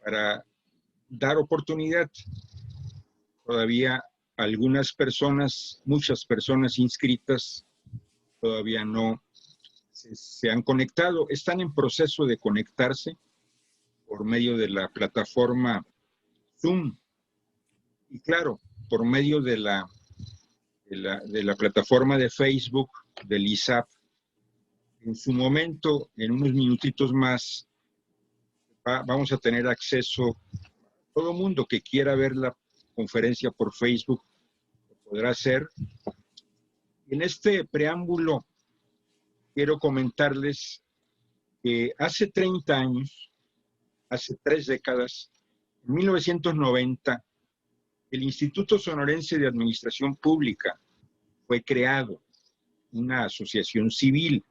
para dar oportunidad. Todavía algunas personas, muchas personas inscritas, todavía no se han conectado, están en proceso de conectarse por medio de la plataforma Zoom y claro, por medio de la plataforma de Facebook del ISAP. En su momento, en unos minutitos más, vamos a tener acceso, todo mundo que quiera ver la conferencia por Facebook lo podrá hacer. En este preámbulo quiero comentarles que hace 30 años, hace 3 décadas, en 1990, el Instituto Sonorense de Administración Pública fue creado, una asociación civil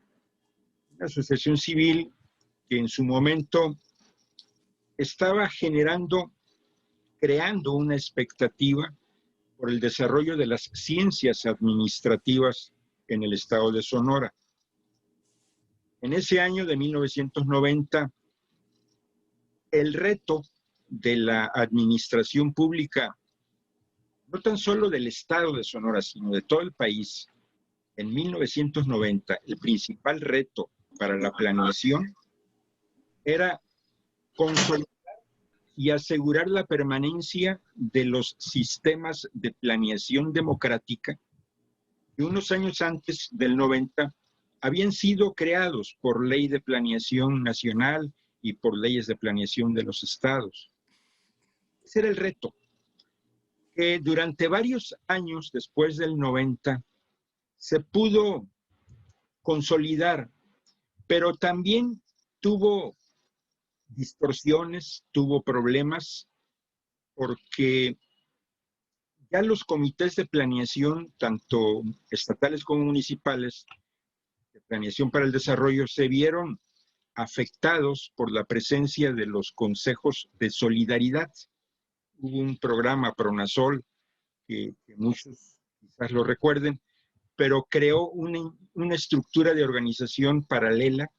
que en su momento estaba creando una expectativa por el desarrollo de las ciencias administrativas en el estado de Sonora. En ese año de 1990, el reto de la administración pública, no tan solo del estado de Sonora, sino de todo el país, en 1990, el principal reto para la planeación era consolidar y asegurar la permanencia de los sistemas de planeación democrática que unos años antes del 90 habían sido creados por ley de planeación nacional y por leyes de planeación de los estados. Ese era el reto, que durante varios años después del 90 se pudo consolidar, pero también tuvo distorsiones, tuvo problemas, porque ya los comités de planeación, tanto estatales como municipales, de planeación para el desarrollo, se vieron afectados por la presencia de los consejos de solidaridad. Hubo un programa Pronasol, que muchos quizás lo recuerden, pero creó una estructura de organización paralela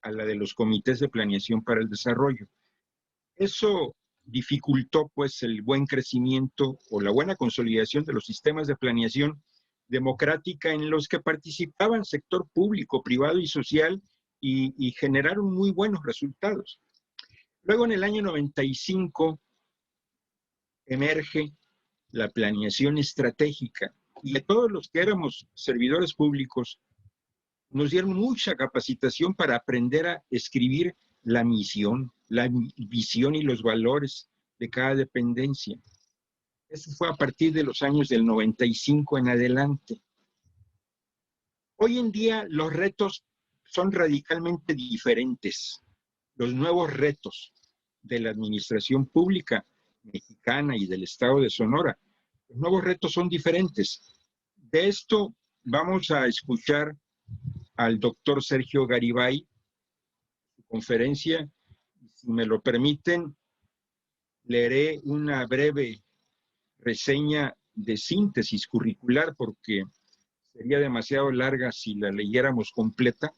a la de los comités de planeación para el desarrollo. Eso dificultó pues el buen crecimiento o la buena consolidación de los sistemas de planeación democrática en los que participaban sector público, privado y social y generaron muy buenos resultados. Luego en el año 95 emerge la planeación estratégica y a todos los que éramos servidores públicos nos dieron mucha capacitación para aprender a escribir la misión, la visión y los valores de cada dependencia. Eso fue a partir de los años del 95 en adelante. Hoy en día los retos son radicalmente diferentes. Los nuevos retos de la administración pública mexicana y del estado de Sonora, los nuevos retos son diferentes. De esto vamos a escuchar al doctor Sergio Garibay, su conferencia. Si me lo permiten, leeré una breve reseña de síntesis curricular porque sería demasiado larga si la leyéramos completa.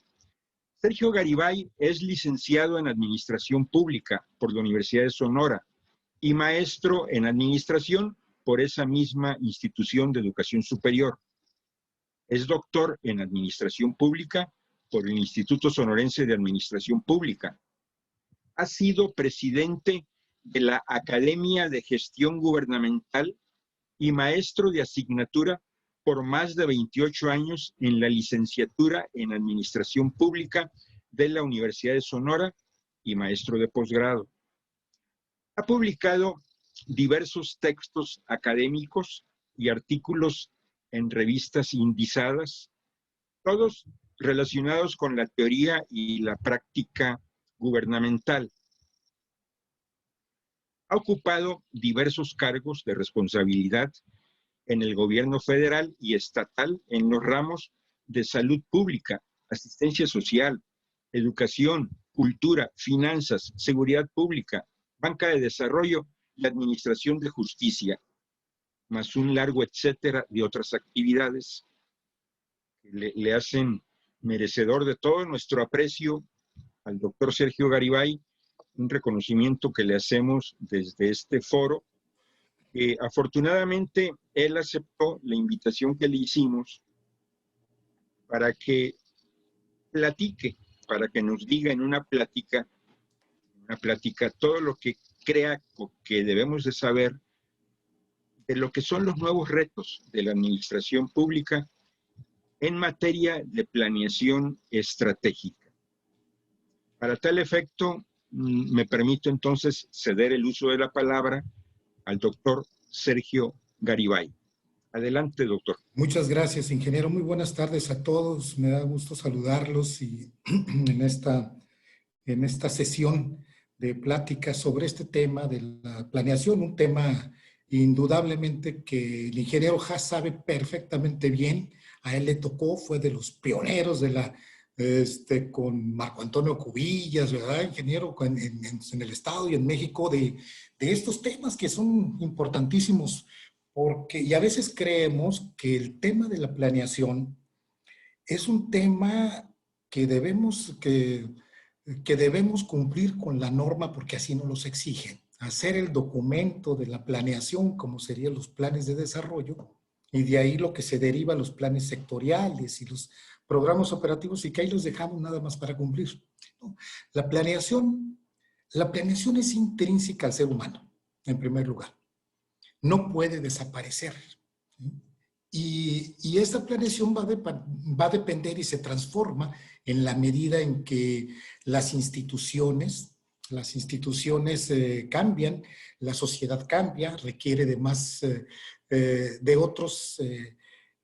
Sergio Garibay es licenciado en Administración Pública por la Universidad de Sonora y maestro en Administración por esa misma institución de educación superior. Es doctor en Administración Pública por el Instituto Sonorense de Administración Pública. Ha sido presidente de la Academia de Gestión Gubernamental y maestro de asignatura por más de 28 años en la licenciatura en Administración Pública de la Universidad de Sonora y maestro de posgrado. Ha publicado diversos textos académicos y artículos en revistas indizadas, todos relacionados con la teoría y la práctica gubernamental. Ha ocupado diversos cargos de responsabilidad en el gobierno federal y estatal en los ramos de salud pública, asistencia social, educación, cultura, finanzas, seguridad pública, banca de desarrollo y administración de justicia, más un largo etcétera de otras actividades que le hacen merecedor de todo nuestro aprecio al doctor Sergio Garibay, un reconocimiento que le hacemos desde este foro. Afortunadamente, él aceptó la invitación que le hicimos para que platique, para que nos diga en una plática todo lo que crea que debemos de saber de lo que son los nuevos retos de la administración pública en materia de planeación estratégica. Para tal efecto, me permito entonces ceder el uso de la palabra al doctor Sergio Garibay. Adelante, doctor. Muchas gracias, ingeniero. Muy buenas tardes a todos. Me da gusto saludarlos y en esta sesión de plática sobre este tema de la planeación, un tema indudablemente que el ingeniero Haas sabe perfectamente bien. A él le tocó, fue de los pioneros de la, con Marco Antonio Cubillas, ¿verdad, ingeniero? En el Estado y en México de estos temas que son importantísimos, porque y a veces creemos que el tema de la planeación es un tema que debemos cumplir con la norma porque así nos los exigen. Hacer el documento de la planeación, como serían los planes de desarrollo, y de ahí lo que se deriva los planes sectoriales y los programas operativos, y que ahí los dejamos nada más para cumplir. ¿No? La planeación es intrínseca al ser humano, en primer lugar. No puede desaparecer. Y esta planeación va a depender y se transforma en la medida en que las instituciones cambian, la sociedad cambia, requiere de más, de otros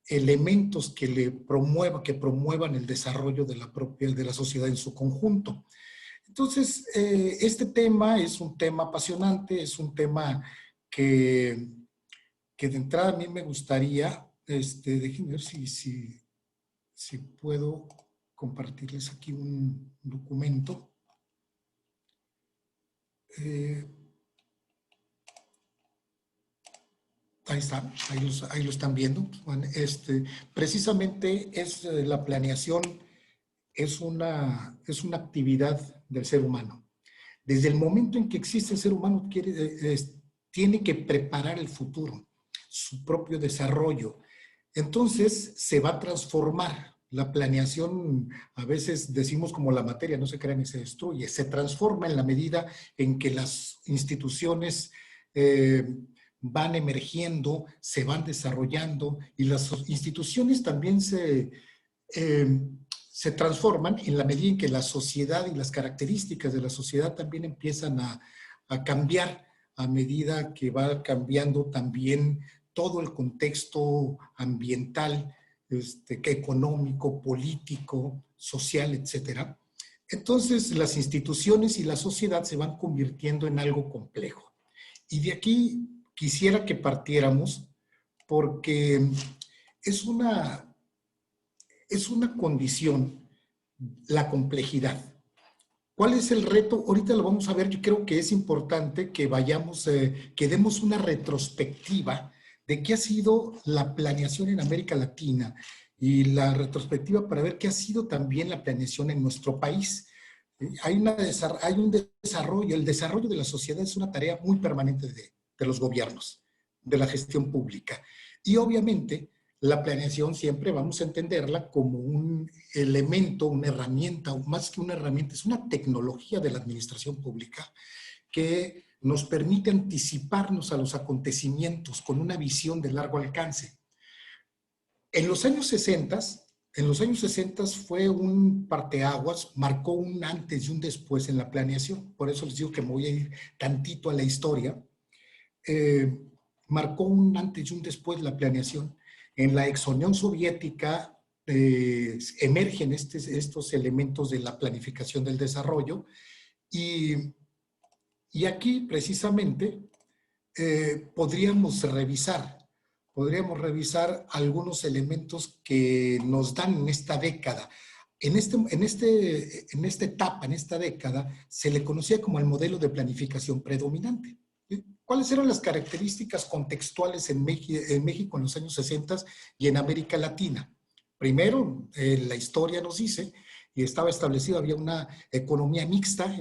elementos que promuevan el desarrollo de la sociedad en su conjunto. Entonces, este tema es un tema apasionante, es un tema que de entrada a mí me gustaría, déjenme ver si puedo compartirles aquí un documento. Ahí está, ahí lo están viendo. Bueno, precisamente la planeación es una actividad del ser humano. Desde el momento en que existe el ser humano tiene que preparar el futuro, su propio desarrollo. Entonces se va a transformar. La planeación, a veces decimos como la materia, no se crea ni se destruye, se transforma en la medida en que las instituciones van emergiendo, se van desarrollando y las instituciones también se transforman en la medida en que la sociedad y las características de la sociedad también empiezan a cambiar a medida que va cambiando también todo el contexto ambiental, económico, político, social, etcétera. Entonces, las instituciones y la sociedad se van convirtiendo en algo complejo. Y de aquí quisiera que partiéramos porque es una condición, la complejidad. ¿Cuál es el reto? Ahorita lo vamos a ver. Yo creo que es importante que que demos una retrospectiva de qué ha sido la planeación en América Latina y la retrospectiva para ver qué ha sido también la planeación en nuestro país. Hay un desarrollo, el desarrollo de la sociedad es una tarea muy permanente de los gobiernos, de la gestión pública. Y obviamente la planeación siempre vamos a entenderla como un elemento, una herramienta, o más que una herramienta, es una tecnología de la administración pública que nos permite anticiparnos a los acontecimientos con una visión de largo alcance. En los años 60 fue un parteaguas, marcó un antes y un después en la planeación. Por eso les digo que me voy a ir tantito a la historia. Marcó un antes y un después la planeación. En la ex Unión Soviética emergen estos elementos de la planificación del desarrollo y aquí precisamente podríamos revisar algunos elementos que nos dan en esta década. En esta década, se le conocía como el modelo de planificación predominante. ¿Cuáles eran las características contextuales en México en los años 60 y en América Latina? Primero, la historia nos dice, y estaba establecido, había una economía mixta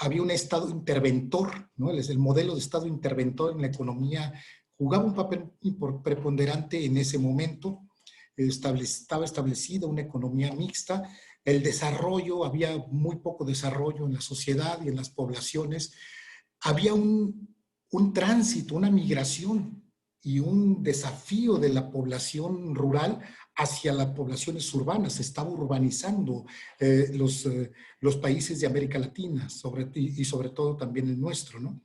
había un Estado interventor, ¿no? El modelo de Estado interventor en la economía jugaba un papel preponderante en ese momento. Estaba establecida una economía mixta. El desarrollo, había muy poco desarrollo en la sociedad y en las poblaciones. Había un tránsito, una migración y un desafío de la población rural hacia las poblaciones urbanas. Se estaba urbanizando los países de América Latina y sobre todo también el nuestro, ¿no?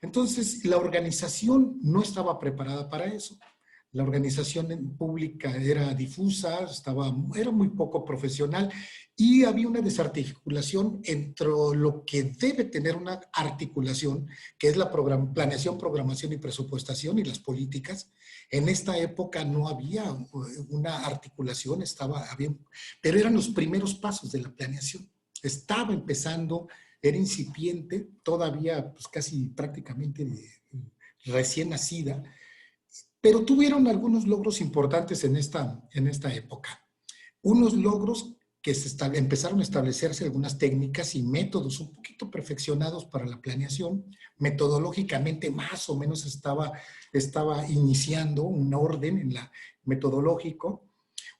Entonces, la organización no estaba preparada para eso. La organización pública era difusa, era muy poco profesional y había una desarticulación entre lo que debe tener una articulación, que es la planeación, programación y presupuestación y las políticas. En esta época no había una articulación, pero eran los primeros pasos de la planeación. Estaba empezando, era incipiente, todavía pues, casi prácticamente recién nacida, pero tuvieron algunos logros importantes en esta época. Unos logros que empezaron a establecerse algunas técnicas y métodos un poquito perfeccionados para la planeación. Metodológicamente más o menos estaba iniciando un orden metodológico.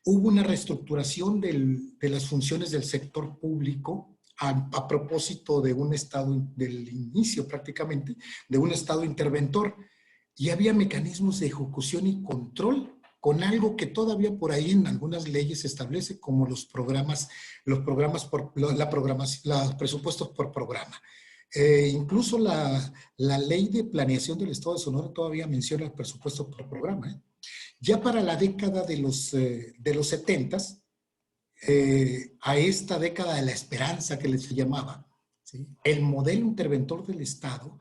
Hubo una reestructuración de las funciones del sector público a propósito de un Estado, del inicio prácticamente, de un Estado interventor. Y había mecanismos de ejecución y control con algo que todavía por ahí en algunas leyes se establece como los presupuestos por programa. Incluso la ley de planeación del Estado de Sonora todavía menciona el presupuesto por programa. Ya para la década de los 70s, a esta década de la esperanza que se llamaba, ¿sí? El modelo interventor del Estado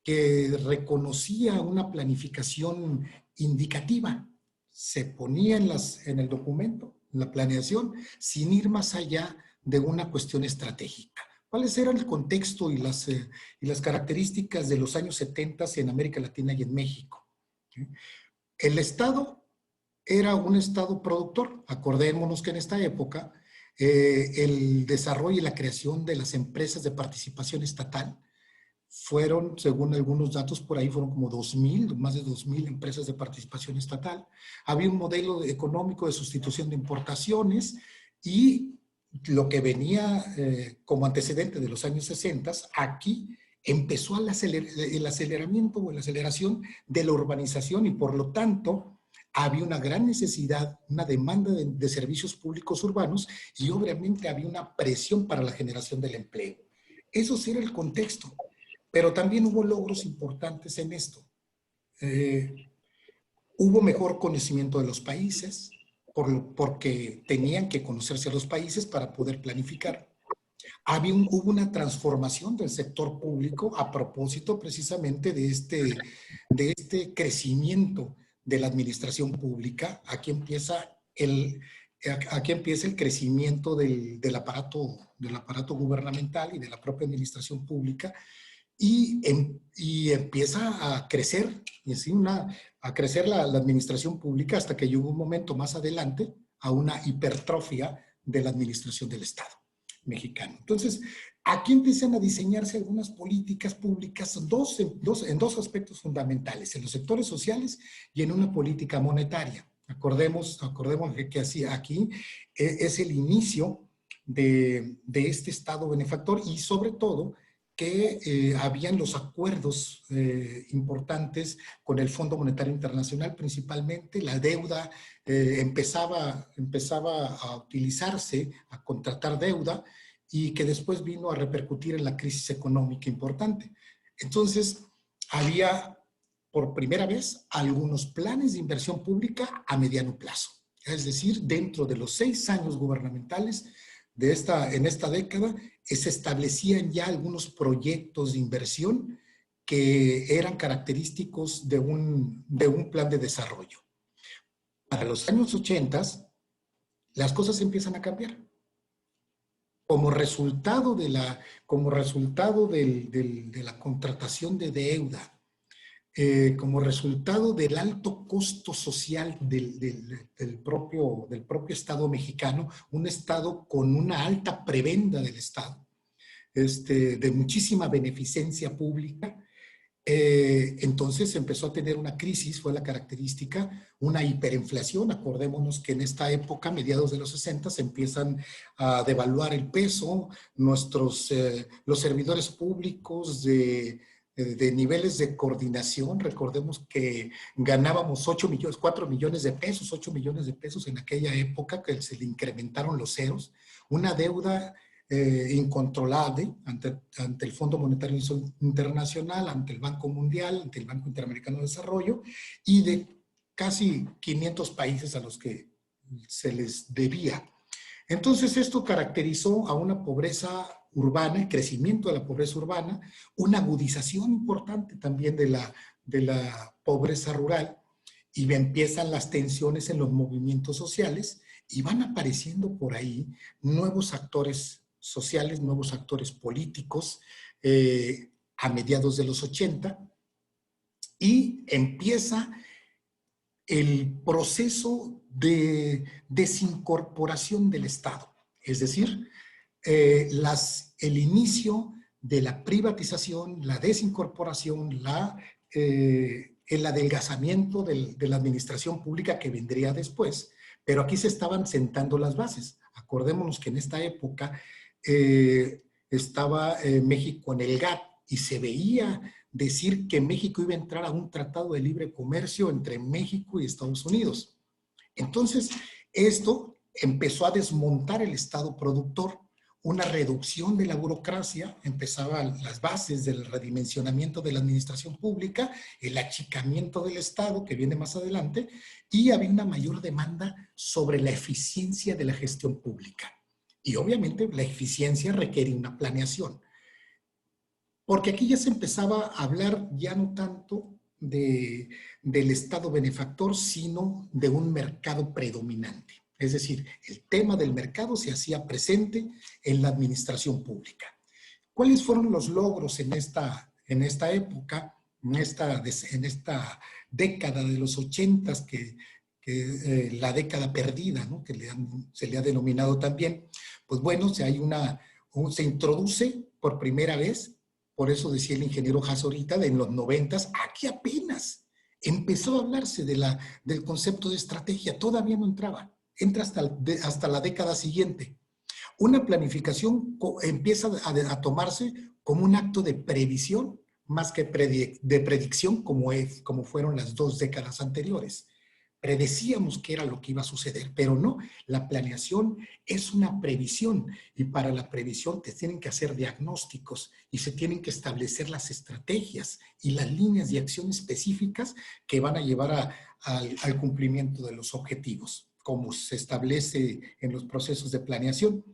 que reconocía una planificación indicativa, se ponía en el documento, en la planeación, sin ir más allá de una cuestión estratégica. ¿Cuáles eran el contexto y las características de los años 70 en América Latina y en México? El Estado era un Estado productor. Acordémonos que en esta época el desarrollo y la creación de las empresas de participación estatal fueron, según algunos datos por ahí, fueron como más de 2,000 empresas de participación estatal. Había un modelo económico de sustitución de importaciones y lo que venía como antecedente de los años 60, aquí empezó el aceleramiento o la aceleración de la urbanización y por lo tanto había una gran necesidad, una demanda de servicios públicos urbanos y obviamente había una presión para la generación del empleo. Eso sí era el contexto. Pero también hubo logros importantes en esto. Hubo mejor conocimiento de los países, porque tenían que conocerse a los países para poder planificar. Hubo una transformación del sector público a propósito precisamente de este crecimiento de la administración pública. Aquí empieza el crecimiento del aparato gubernamental y de la propia administración pública. Y empieza a crecer, la administración pública hasta que llegó un momento más adelante a una hipertrofia de la administración del Estado mexicano. Entonces, aquí empiezan a diseñarse algunas políticas públicas en dos aspectos fundamentales, en los sectores sociales y en una política monetaria. Acordemos que así aquí es el inicio de este Estado benefactor y sobre todo que habían los acuerdos importantes con el Fondo Monetario Internacional, principalmente la deuda empezaba a utilizarse, a contratar deuda y que después vino a repercutir en la crisis económica importante. Entonces, había por primera vez algunos planes de inversión pública a mediano plazo, es decir, dentro de los 6 años gubernamentales en esta década, se establecían ya algunos proyectos de inversión que eran característicos de un plan de desarrollo. Para los años 80, las cosas empiezan a cambiar. Como resultado de la contratación de deuda como resultado del alto costo social del propio Estado mexicano, un Estado con una alta prebenda del Estado, de muchísima beneficencia pública. Entonces empezó a tener una crisis, fue la característica, una hiperinflación. Acordémonos que en esta época, mediados de los 60, se empiezan a devaluar el peso, los servidores públicos de niveles de coordinación, recordemos que ganábamos 4 millones de pesos, 8 millones de pesos en aquella época, que se le incrementaron los ceros, una deuda incontrolable ante el Fondo Monetario Internacional, ante el Banco Mundial, ante el Banco Interamericano de Desarrollo, y de casi 500 países a los que se les debía. Entonces esto caracterizó a una pobreza urbana, el crecimiento de la pobreza urbana, una agudización importante también de la pobreza rural, y empiezan las tensiones en los movimientos sociales, y van apareciendo por ahí nuevos actores sociales, nuevos actores políticos a mediados de los 80, y empieza el proceso de desincorporación del Estado, es decir, el inicio de la privatización, la desincorporación, el adelgazamiento de la administración pública que vendría después, pero aquí se estaban sentando las bases. Acordémonos que en esta época estaba México en el GATT y se veía decir que México iba a entrar a un tratado de libre comercio entre México y Estados Unidos. Entonces, esto empezó a desmontar el Estado productor, una reducción de la burocracia, empezaban las bases del redimensionamiento de la administración pública, el achicamiento del Estado, que viene más adelante, y había una mayor demanda sobre la eficiencia de la gestión pública. Y obviamente la eficiencia requiere una planeación. Porque aquí ya se empezaba a hablar ya no tanto del Estado benefactor, sino de un mercado predominante. Es decir, el tema del mercado se hacía presente en la administración pública. ¿Cuáles fueron los logros en esta época, en esta década de los 80s, la década perdida, ¿no?, que se le ha denominado también? Pues bueno, se introduce por primera vez. Por eso decía el ingeniero Haas ahorita, en los 90s, aquí apenas empezó a hablarse del concepto de estrategia, todavía no entraba, entra hasta la década siguiente. Una planificación empieza a tomarse como un acto de previsión, más que de predicción, como fueron las 2 décadas anteriores. Predecíamos qué era lo que iba a suceder, pero no, la planeación es una previsión, y para la previsión te tienen que hacer diagnósticos y se tienen que establecer las estrategias y las líneas de acción específicas que van a llevar al cumplimiento de los objetivos, como se establece en los procesos de planeación.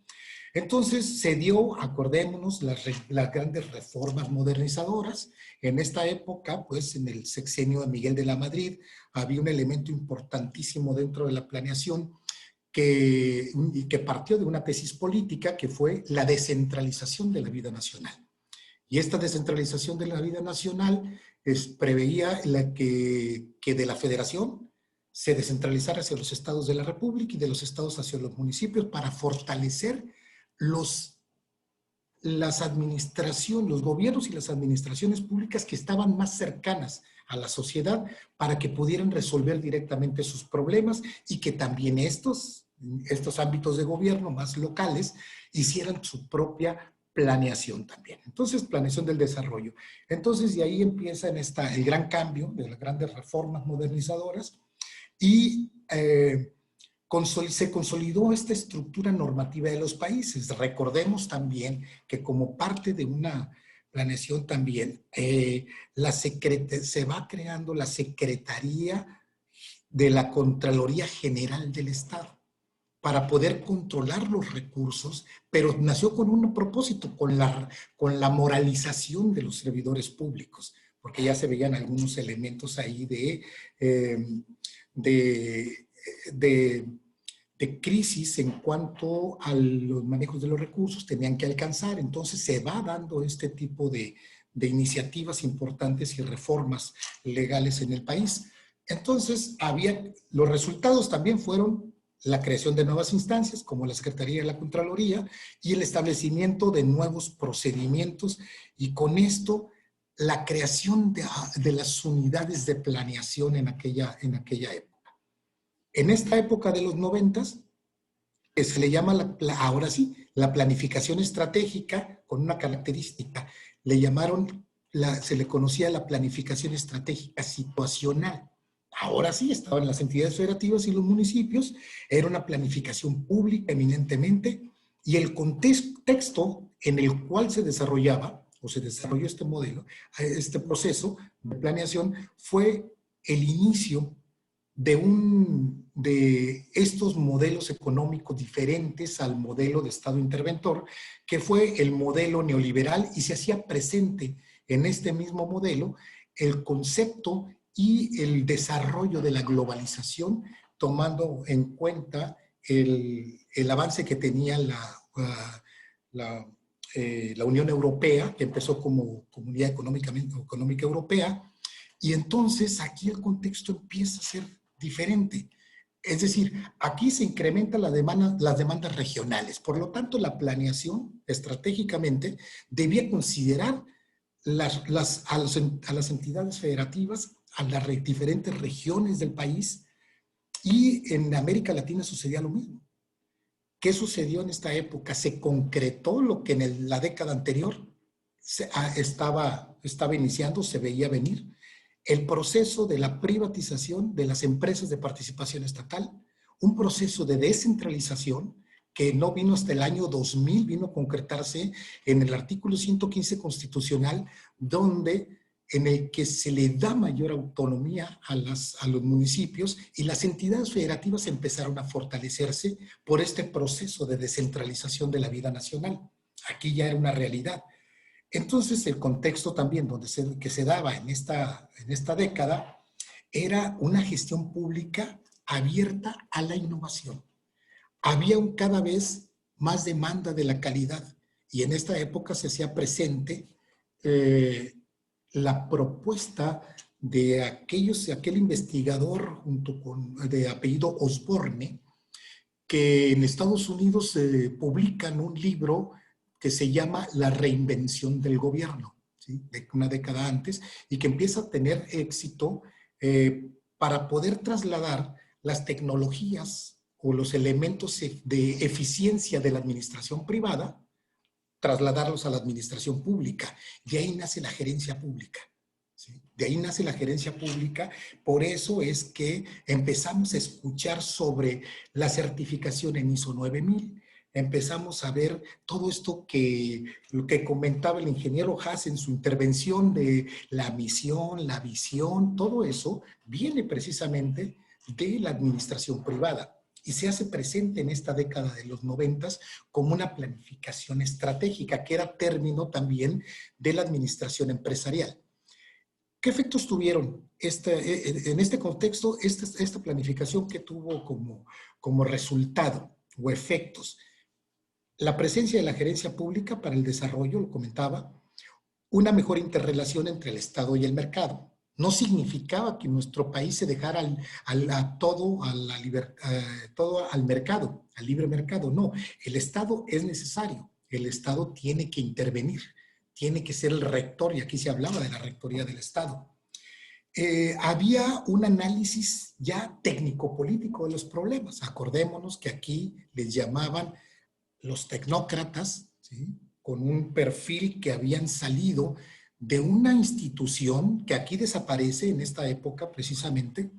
Entonces se dio, acordémonos, las grandes reformas modernizadoras. En esta época, pues en el sexenio de Miguel de la Madrid, había un elemento importantísimo dentro de la planeación que partió de una tesis política, que fue la descentralización de la vida nacional. Y esta descentralización de la vida nacional preveía que de la federación se descentralizara hacia los estados de la República y de los estados hacia los municipios, para fortalecer los gobiernos y las administraciones públicas que estaban más cercanas a la sociedad, para que pudieran resolver directamente sus problemas, y que también estos ámbitos de gobierno más locales hicieran su propia planeación también. Entonces, planeación del desarrollo. Entonces, de ahí empieza el gran cambio de las grandes reformas modernizadoras, y se consolidó esta estructura normativa de los países. Recordemos también que como parte de una planeación también, se va creando la Secretaría de la Contraloría General del Estado, para poder controlar los recursos, pero nació con un propósito, con la moralización de los servidores públicos, porque ya se veían algunos elementos ahí de de crisis en cuanto a los manejos de los recursos, tenían que alcanzar. Entonces se va dando este tipo de iniciativas importantes y reformas legales en el país. Entonces los resultados también fueron la creación de nuevas instancias como la Secretaría de la Contraloría y el establecimiento de nuevos procedimientos, y con esto la creación de las unidades de planeación en aquella época. En esta época de los 90s, que se le llama, ahora sí, la planificación estratégica, con una característica, se le conocía la planificación estratégica situacional. Ahora sí, estaban las entidades federativas y los municipios, era una planificación pública eminentemente, y el contexto en el cual se desarrollaba, o se desarrolló este modelo, este proceso de planeación, fue el inicio de estos modelos económicos diferentes al modelo de Estado interventor, que fue el modelo neoliberal, y se hacía presente en este mismo modelo el concepto y el desarrollo de la globalización, tomando en cuenta el avance que tenía la Unión Europea, que empezó como Comunidad Económica Europea, y entonces aquí el contexto empieza a ser diferente. Es decir, aquí se incrementan las demandas regionales. Por lo tanto, la planeación estratégicamente debía considerar a las entidades federativas, a las diferentes regiones del país, y en América Latina sucedía lo mismo. ¿Qué sucedió en esta época? Se concretó lo que en la década anterior estaba iniciando, se veía venir: el proceso de la privatización de las empresas de participación estatal, un proceso de descentralización que no vino hasta el año 2000, vino a concretarse en el artículo 115 constitucional, en el que se le da mayor autonomía a los municipios, y las entidades federativas empezaron a fortalecerse por este proceso de descentralización de la vida nacional. Aquí ya era una realidad. Entonces, el contexto también que se daba en esta década era una gestión pública abierta a la innovación. Había cada vez más demanda de la calidad, y en esta época se hacía presente la propuesta de aquel investigador de apellido Osborne, que en Estados Unidos publican un libro que se llama La reinvención del gobierno, ¿sí?, de una década antes, y que empieza a tener éxito para poder trasladar las tecnologías o los elementos de eficiencia de la administración privada, trasladarlos a la administración pública. De ahí nace la gerencia pública. ¿Sí? De ahí nace la gerencia pública. Por eso es que empezamos a escuchar sobre la certificación en ISO 9000. Empezamos a ver todo esto lo que comentaba el ingeniero Haas en su intervención de la misión, la visión. Todo eso viene precisamente de la administración privada y se hace presente en esta década de los 90s como una planificación estratégica, que era término también de la administración empresarial. ¿Qué efectos tuvieron en este contexto esta planificación? Que tuvo como resultado o efectos: la presencia de la gerencia pública para el desarrollo, lo comentaba, una mejor interrelación entre el Estado y el mercado. No significaba que nuestro país se dejara todo al mercado, al libre mercado. No, el Estado es necesario, el Estado tiene que intervenir, tiene que ser el rector, y aquí se hablaba de la rectoría del Estado. Había un análisis ya técnico-político de los problemas. Acordémonos que aquí les llamaban los tecnócratas, ¿sí?, con un perfil que habían salido de una institución que aquí desaparece en esta época, precisamente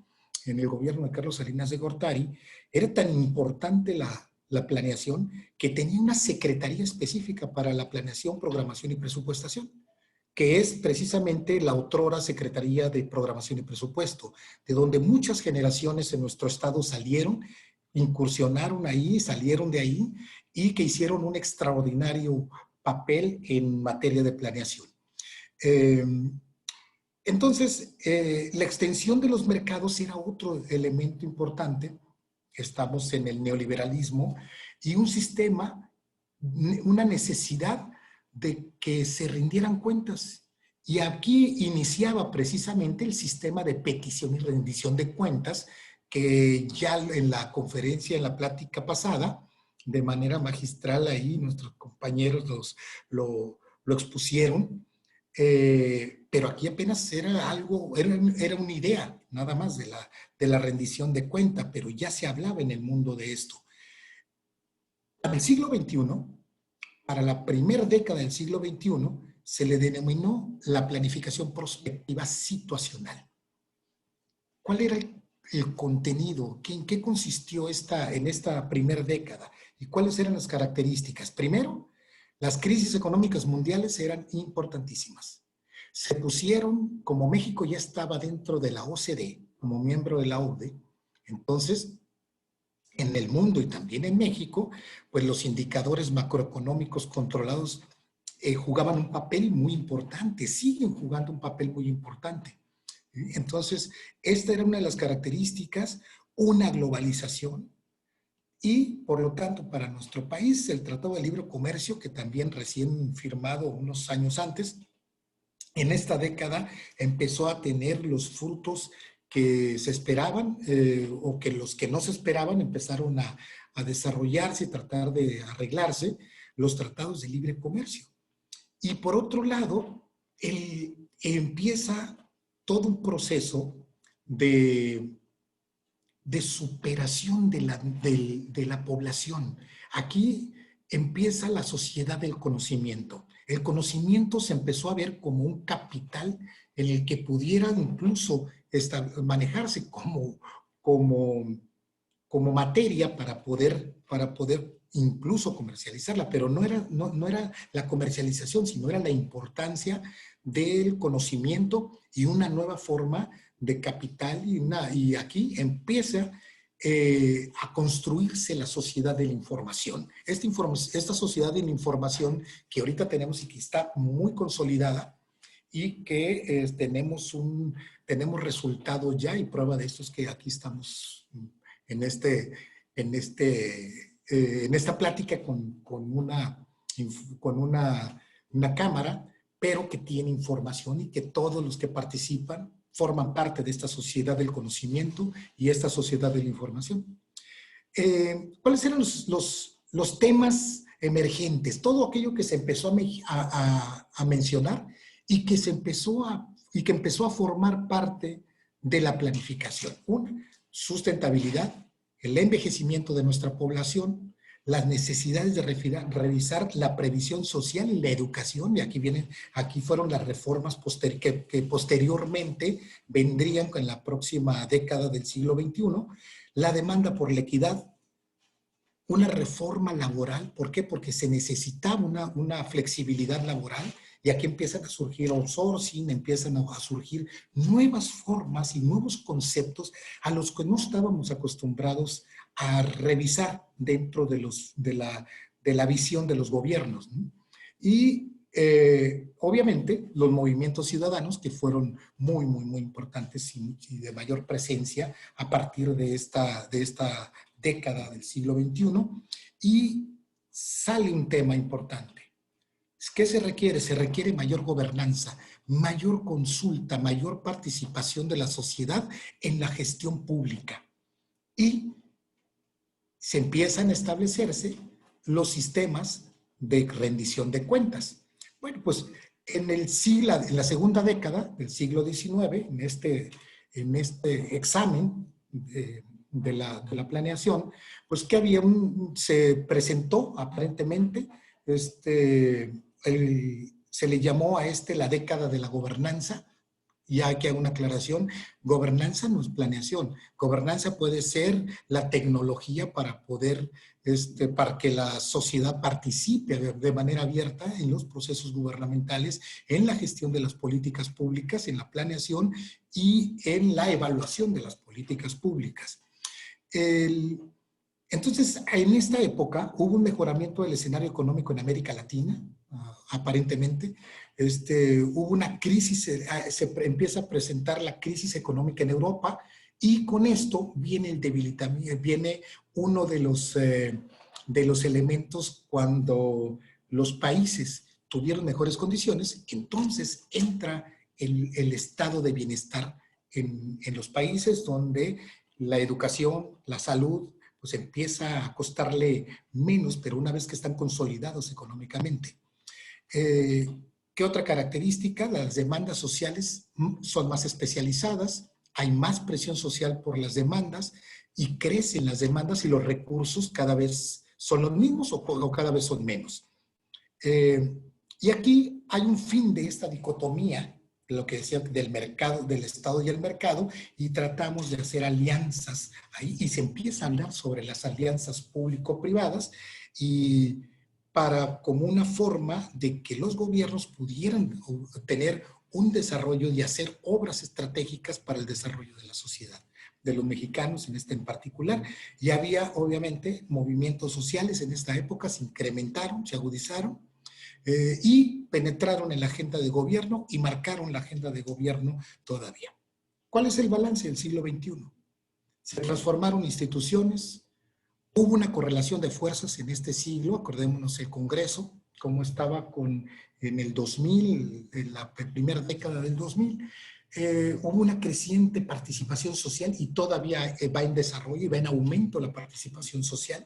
en el gobierno de Carlos Salinas de Gortari. Era tan importante la planeación que tenía una secretaría específica para la planeación, programación y presupuestación, que es precisamente la otrora Secretaría de Programación y Presupuesto, de donde muchas generaciones en nuestro estado salieron, incursionaron ahí, salieron de ahí, y que hicieron un extraordinario papel en materia de planeación. Entonces, la extensión de los mercados era otro elemento importante estamos en el neoliberalismo y un sistema, una necesidad de que se rindieran cuentas. Y aquí iniciaba precisamente el sistema de petición y rendición de cuentas, que ya en la conferencia, en la plática pasada, de manera magistral ahí nuestros compañeros lo expusieron, pero aquí apenas era algo, era una idea nada más de la rendición de cuenta, pero ya se hablaba en el mundo de esto. En el siglo XXI, para la primera década del siglo XXI, se le denominó la planificación prospectiva situacional. ¿Cuál era el contenido? ¿En qué consistió en esta primera década? ¿Y cuáles eran las características? Primero, las crisis económicas mundiales eran importantísimas. Se pusieron, como México ya estaba dentro de la OCDE, como miembro de la OCDE, entonces, en el mundo y también en México, pues los indicadores macroeconómicos controlados jugaban un papel muy importante, siguen jugando un papel muy importante. Entonces, esta era una de las características, una globalización, y por lo tanto para nuestro país el Tratado de Libre Comercio, que también recién firmado unos años antes, en esta década empezó a tener los frutos que se esperaban o que los que no se esperaban empezaron a desarrollarse y tratar de arreglarse los tratados de libre comercio. Y por otro lado, empieza todo un proceso de superación de la población. Aquí empieza la sociedad del conocimiento. El conocimiento se empezó a ver como un capital en el que pudiera incluso manejarse como materia para poder incluso comercializarla, pero no era la comercialización, sino era la importancia del conocimiento y una nueva forma de capital, y aquí empieza a construirse la sociedad de la información. Esta sociedad de la información que ahorita tenemos y que está muy consolidada y que tenemos resultado ya, y prueba de esto es que aquí estamos en esta plática con una cámara, pero que tiene información y que todos los que participan forman parte de esta sociedad del conocimiento y esta sociedad de la información. ¿Cuáles eran los temas emergentes? Todo aquello que se empezó a mencionar y que empezó a formar parte de la planificación. Una, sustentabilidad, el envejecimiento de nuestra población, las necesidades de revisar la previsión social y la educación, y aquí fueron las reformas que posteriormente vendrían en la próxima década del siglo XXI, la demanda por la equidad, una reforma laboral. ¿Por qué? Porque se necesitaba una flexibilidad laboral, y aquí empiezan a surgir outsourcing, empiezan a surgir nuevas formas y nuevos conceptos a los que no estábamos acostumbrados a revisar dentro de la visión de los gobiernos, ¿no? Y obviamente los movimientos ciudadanos, que fueron muy, muy, muy importantes y de mayor presencia a partir de esta década del siglo XXI, y sale un tema importante. ¿Qué se requiere? Se requiere mayor gobernanza, mayor consulta, mayor participación de la sociedad en la gestión pública. Y se empiezan a establecerse los sistemas de rendición de cuentas. Bueno, pues en la segunda década del siglo XIX, en este examen de la planeación, pues que se presentó aparentemente, se le llamó a la década de la gobernanza. Y hay que hacer una aclaración: gobernanza no es planeación. Gobernanza puede ser la tecnología para que la sociedad participe de manera abierta en los procesos gubernamentales, en la gestión de las políticas públicas, en la planeación y en la evaluación de las políticas públicas. Entonces, en esta época hubo un mejoramiento del escenario económico en América Latina, aparentemente. Hubo una crisis, se empieza a presentar la crisis económica en Europa, Y con esto viene el debilitamiento, viene uno de los elementos cuando los países tuvieron mejores condiciones, entonces entra el estado de bienestar en los países donde la educación, la salud, pues empieza a costarle menos, pero una vez que están consolidados económicamente. ¿Qué otra característica? Las demandas sociales son más especializadas, hay más presión social por las demandas y crecen las demandas y los recursos cada vez son los mismos o cada vez son menos. Y aquí hay un fin de esta dicotomía, lo que decía del mercado, del Estado y el mercado, y tratamos de hacer alianzas ahí, y se empieza a hablar sobre las alianzas público-privadas, y como una forma de que los gobiernos pudieran tener un desarrollo y hacer obras estratégicas para el desarrollo de la sociedad, de los mexicanos en particular. Y había obviamente movimientos sociales en esta época, se incrementaron, se agudizaron, y penetraron en la agenda de gobierno y marcaron la agenda de gobierno todavía. ¿Cuál es el balance del siglo XXI? Se transformaron instituciones, hubo una correlación de fuerzas en este siglo, acordémonos el Congreso, como estaba en el 2000, en la primera década del 2000, hubo una creciente participación social y todavía va en desarrollo y va en aumento la participación social.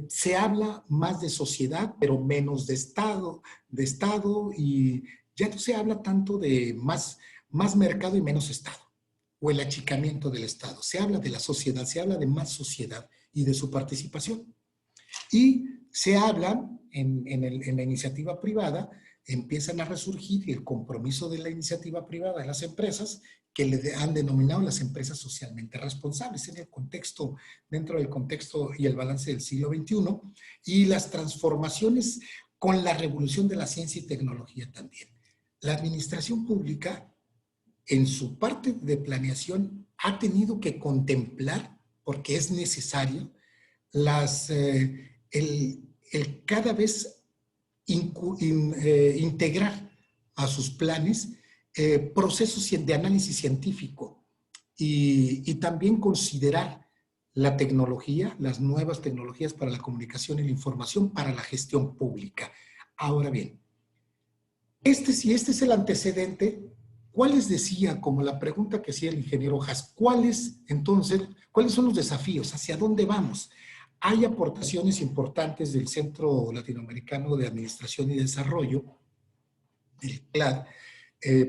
Se habla más de sociedad, pero menos de Estado, y ya no se habla tanto de más mercado y menos Estado, o el achicamiento del Estado. Se habla de la sociedad, se habla de más sociedad y de su participación. Y se habla en la iniciativa privada, empiezan a resurgir el compromiso de la iniciativa privada de las empresas, que le han denominado las empresas socialmente responsables en el contexto, dentro del contexto y el balance del siglo XXI, y las transformaciones con la revolución de la ciencia y tecnología también. La administración pública, en su parte de planeación, ha tenido que contemplar, porque es necesario, el cada vez integrar a sus planes procesos de análisis científico y también considerar la tecnología, las nuevas tecnologías para la comunicación y la información para la gestión pública. Ahora bien, si este es el antecedente, ¿cuáles decía, como la pregunta que hacía el ingeniero Haas, cuáles son los desafíos? ¿Hacia dónde vamos? Hay aportaciones importantes del Centro Latinoamericano de Administración y Desarrollo, el CLAD,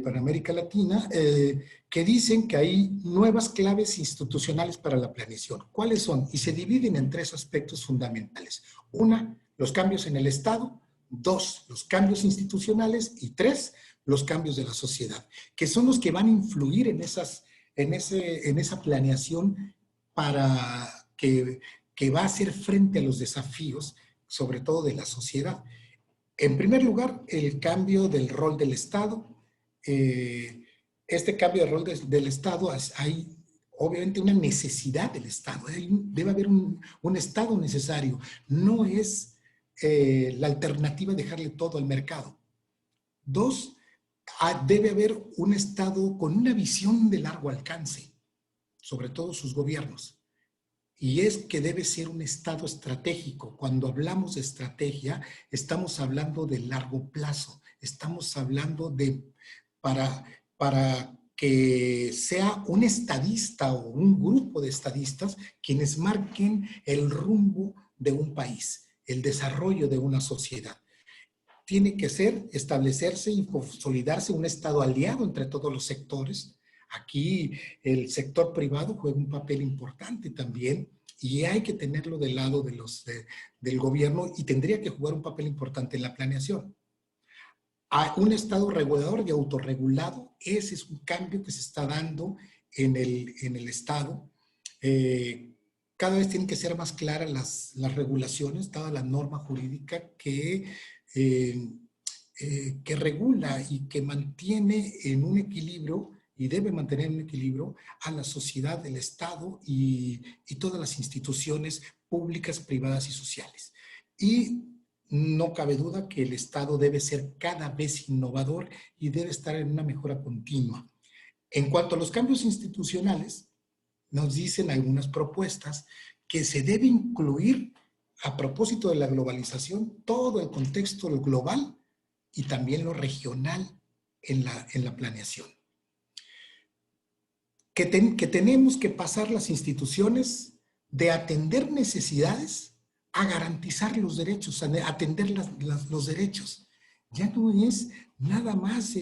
para América Latina, que dicen que hay nuevas claves institucionales para la planeación. ¿Cuáles son? Y se dividen en 3 aspectos fundamentales. 1, los cambios en el Estado. 2, los cambios institucionales. Y 3, los cambios de la sociedad, que son los que van a influir en esa planeación para que va a hacer frente a los desafíos, sobre todo de la sociedad. En primer lugar, el cambio del rol del Estado. Este cambio de rol del Estado, hay obviamente una necesidad del Estado. Debe haber un Estado necesario. No es la alternativa dejarle todo al mercado. 2, debe haber un Estado con una visión de largo alcance, sobre todo sus gobiernos. Y es que debe ser un Estado estratégico. Cuando hablamos de estrategia, estamos hablando de largo plazo. Estamos hablando para que sea un estadista o un grupo de estadistas quienes marquen el rumbo de un país, el desarrollo de una sociedad. Tiene que establecerse y consolidarse un Estado aliado entre todos los sectores. Aquí el sector privado juega un papel importante también y hay que tenerlo del lado del gobierno y tendría que jugar un papel importante en la planeación. A un Estado regulador y autorregulado, ese es un cambio que se está dando en el Estado. Cada vez tienen que ser más claras las regulaciones, dada la norma jurídica que regula y que mantiene en un equilibrio y debe mantener un equilibrio a la sociedad, el Estado y todas las instituciones públicas, privadas y sociales. Y no cabe duda que el Estado debe ser cada vez innovador y debe estar en una mejora continua. En cuanto a los cambios institucionales, nos dicen algunas propuestas que se debe incluir, a propósito de la globalización, todo el contexto global y también lo regional en la planeación. Que tenemos que pasar las instituciones de atender necesidades a garantizar los derechos, a atender los derechos. Ya no es nada más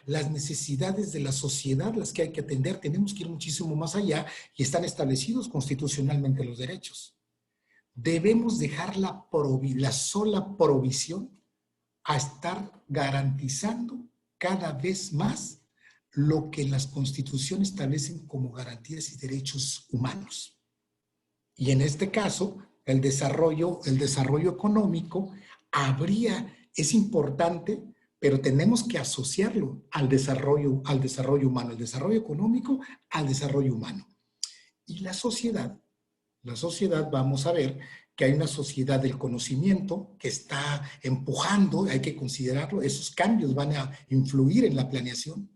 las necesidades de la sociedad las que hay que atender, tenemos que ir muchísimo más allá y están establecidos constitucionalmente los derechos. Debemos dejar la sola provisión a estar garantizando cada vez más lo que las constituciones establecen como garantías y derechos humanos. Y en este caso, el desarrollo económico es importante, pero tenemos que asociarlo al desarrollo humano, el desarrollo económico al desarrollo humano. Y la sociedad, vamos a ver que hay una sociedad del conocimiento que está empujando, hay que considerarlo, esos cambios van a influir en la planeación.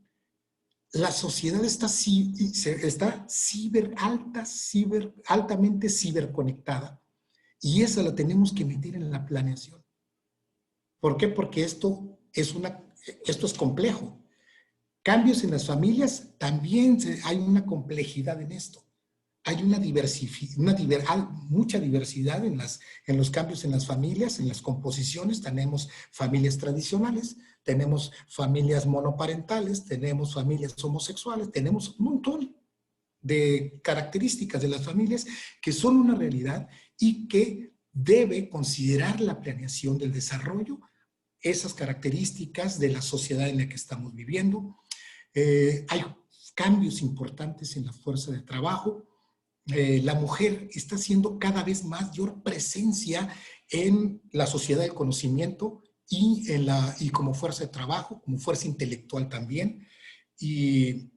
La sociedad está altamente ciberconectada y esa la tenemos que meter en la planeación. ¿Por qué? Porque esto es complejo. Cambios en las familias, también hay una complejidad en esto. Hay mucha diversidad en los cambios en las familias, en las composiciones. Tenemos familias tradicionales, tenemos familias monoparentales, tenemos familias homosexuales, tenemos un montón de características de las familias que son una realidad y que debe considerar la planeación del desarrollo, esas características de la sociedad en la que estamos viviendo. Hay cambios importantes en la fuerza de trabajo. La mujer está haciendo cada vez mayor presencia en la sociedad del conocimiento y como fuerza de trabajo, como fuerza intelectual también. Y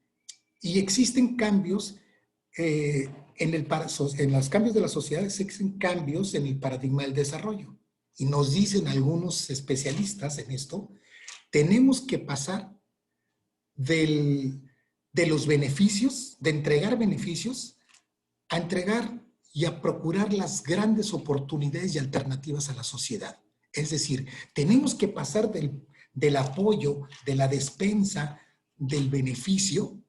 existen cambios, en los cambios de la sociedad existen cambios en el paradigma del desarrollo. Y nos dicen algunos especialistas en esto, tenemos que pasar de los beneficios, de entregar beneficios, a entregar y a procurar las grandes oportunidades y alternativas a la sociedad. Es decir, tenemos que pasar del apoyo, de la despensa, del beneficio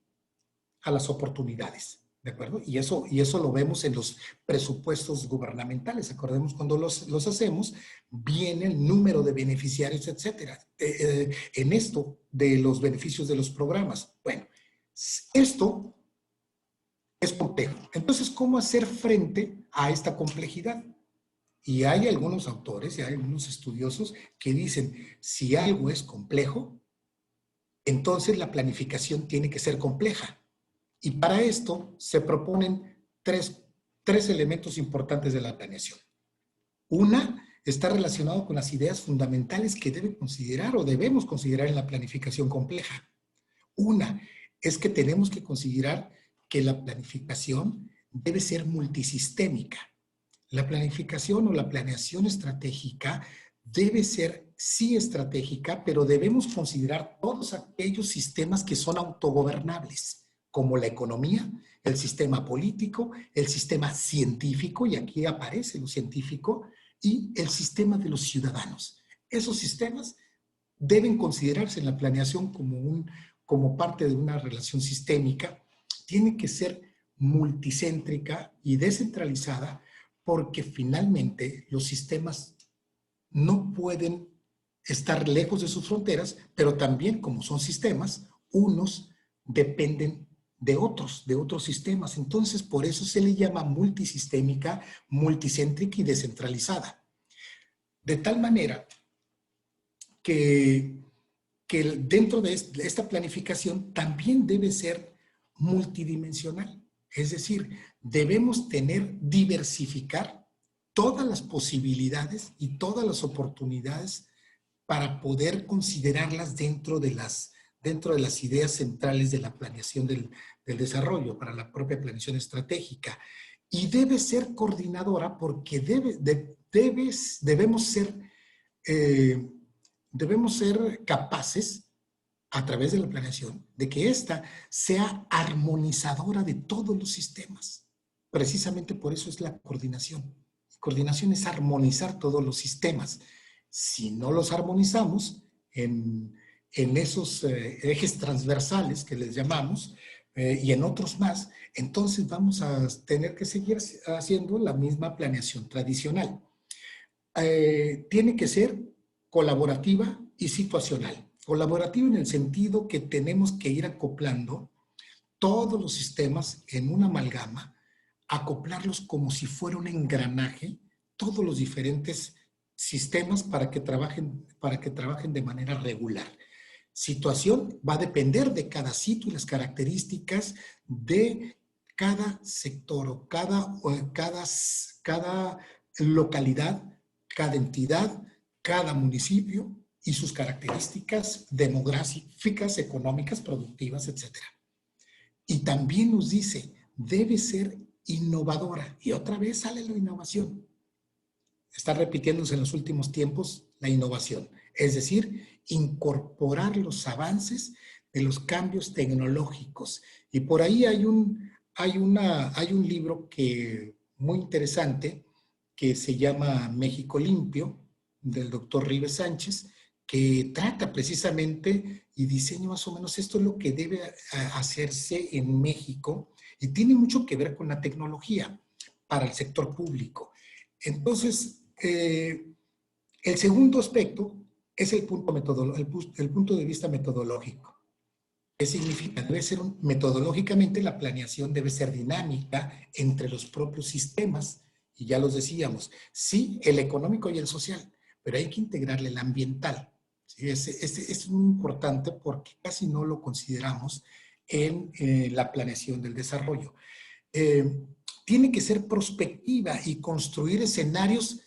a las oportunidades, ¿de acuerdo? Y eso lo vemos en los presupuestos gubernamentales. Acordemos, cuando los hacemos, viene el número de beneficiarios, etcétera. En esto de los beneficios de los programas. Bueno, esto es complejo. Entonces, ¿cómo hacer frente a esta complejidad? Y hay algunos autores y hay algunos estudiosos que dicen, si algo es complejo, entonces la planificación tiene que ser compleja. Y para esto se proponen tres elementos importantes de la planeación. Una está relacionado con las ideas fundamentales que debe considerar o debemos considerar en la planificación compleja. Una es que tenemos que considerar que la planificación debe ser multisistémica. La planificación o la planeación estratégica debe ser, sí, estratégica, pero debemos considerar todos aquellos sistemas que son autogobernables, como la economía, el sistema político, el sistema científico, y aquí aparece lo científico, y el sistema de los ciudadanos. Esos sistemas deben considerarse en la planeación como parte de una relación sistémica. Tiene que ser multicéntrica y descentralizada, porque finalmente los sistemas no pueden estar lejos de sus fronteras, pero también, como son sistemas, unos dependen de otros sistemas. Entonces, por eso se le llama multisistémica, multicéntrica y descentralizada. De tal manera que dentro de esta planificación también debe ser multidimensional. Es decir, debemos diversificar todas las posibilidades y todas las oportunidades para poder considerarlas dentro de las ideas centrales de la planeación del desarrollo, para la propia planeación estratégica. Y debe ser coordinadora porque debemos ser capaces a través de la planeación, de que ésta sea armonizadora de todos los sistemas. Precisamente por eso es la coordinación. Coordinación es armonizar todos los sistemas. Si no los armonizamos en esos ejes transversales que les llamamos, y en otros más, entonces vamos a tener que seguir haciendo la misma planeación tradicional. Tiene que ser colaborativa y situacional. Colaborativa en el sentido que tenemos que ir acoplando todos los sistemas en una amalgama, acoplarlos como si fuera un engranaje, todos los diferentes sistemas para que trabajen de manera regular. Situación va a depender de cada sitio y las características de cada sector o cada localidad, cada entidad, cada municipio y sus características demográficas, económicas, productivas, etc. Y también nos dice, debe ser innovadora. Y otra vez sale la innovación. Está repitiéndose en los últimos tiempos la innovación. Es decir, incorporar los avances de los cambios tecnológicos. Y por ahí hay un libro muy interesante que se llama México Limpio, del doctor Rives Sánchez, que trata precisamente y diseña más o menos esto es lo que debe hacerse en México y tiene mucho que ver con la tecnología para el sector público. Entonces, el segundo aspecto es el punto de vista metodológico. ¿Qué significa? Metodológicamente la planeación debe ser dinámica entre los propios sistemas, y ya los decíamos, sí, el económico y el social, pero hay que integrarle el ambiental. ¿Sí? Es muy importante porque casi no lo consideramos en la planeación del desarrollo. Tiene que ser prospectiva y construir escenarios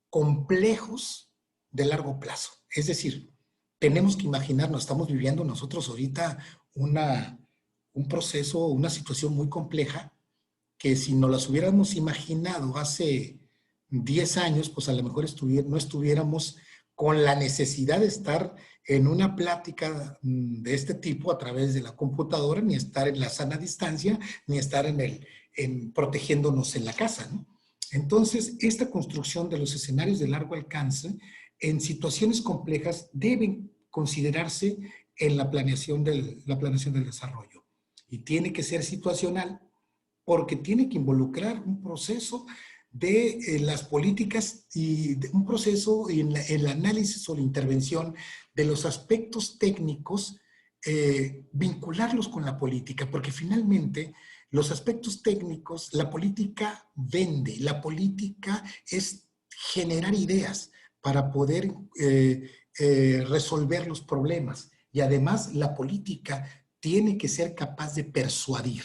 complejos de largo plazo. Es decir, tenemos que imaginarnos, estamos viviendo nosotros ahorita un proceso, una situación muy compleja que si nos las hubiéramos imaginado hace 10 años, pues a lo mejor no estuviéramos con la necesidad de estar en una plática de este tipo a través de la computadora, ni estar en la sana distancia, ni estar protegiéndonos en la casa, ¿no? Entonces, esta construcción de los escenarios de largo alcance en situaciones complejas deben considerarse en la planeación del desarrollo. Y tiene que ser situacional porque tiene que involucrar un proceso de las políticas y un proceso en el análisis o la intervención de los aspectos técnicos, vincularlos con la política, porque finalmente los aspectos técnicos, la política vende, la política es generar ideas para poder resolver los problemas y además la política tiene que ser capaz de persuadir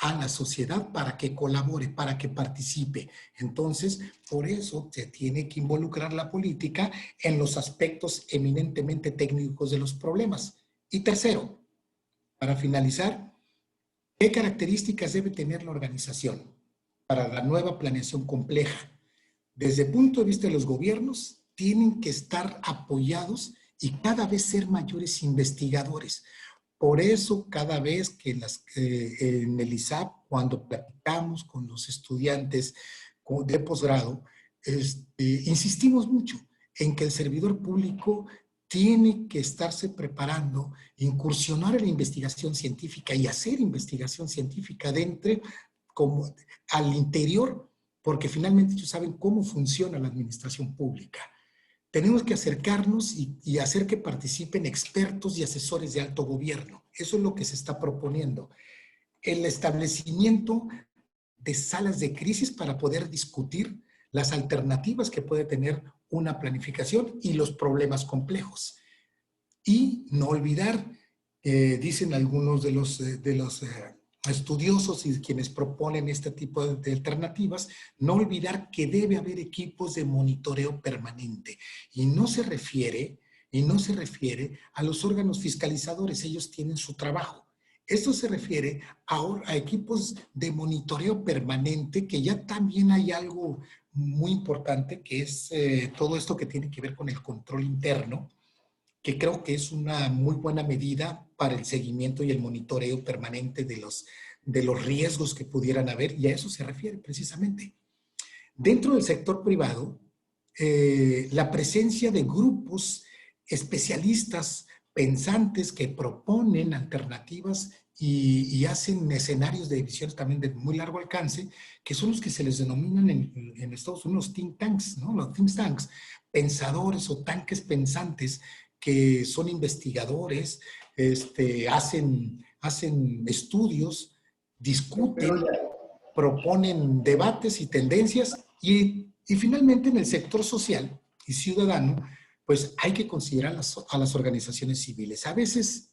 a la sociedad para que colabore, para que participe. Entonces, por eso se tiene que involucrar la política en los aspectos eminentemente técnicos de los problemas. Y tercero, para finalizar, ¿qué características debe tener la organización para la nueva planeación compleja? Desde el punto de vista de los gobiernos, tienen que estar apoyados y cada vez ser mayores investigadores. Por eso, cada vez que en el ISAP, cuando platicamos con los estudiantes de posgrado, insistimos mucho en que el servidor público tiene que estarse preparando, incursionar en la investigación científica y hacer investigación científica como al interior, porque finalmente ellos saben cómo funciona la administración pública. Tenemos que acercarnos y hacer que participen expertos y asesores de alto gobierno. Eso es lo que se está proponiendo. El establecimiento de salas de crisis para poder discutir las alternativas que puede tener una planificación y los problemas complejos. Y no olvidar, dicen algunos de los estudiosos y quienes proponen este tipo de alternativas, no olvidar que debe haber equipos de monitoreo permanente y no se refiere a los órganos fiscalizadores, ellos tienen su trabajo. Esto se refiere a equipos de monitoreo permanente, que ya también hay algo muy importante, que es todo esto que tiene que ver con el control interno, que creo que es una muy buena medida para el seguimiento y el monitoreo permanente de los riesgos que pudieran haber, y a eso se refiere precisamente. Dentro del sector privado, la presencia de grupos especialistas, pensantes que proponen alternativas y hacen escenarios de visiones también de muy largo alcance, que son los que se les denominan en Estados Unidos think tanks, ¿no? Los think tanks, pensadores o tanques pensantes que son investigadores, hacen estudios, discuten, proponen debates y tendencias y finalmente en el sector social y ciudadano, pues hay que considerar a las organizaciones civiles. A veces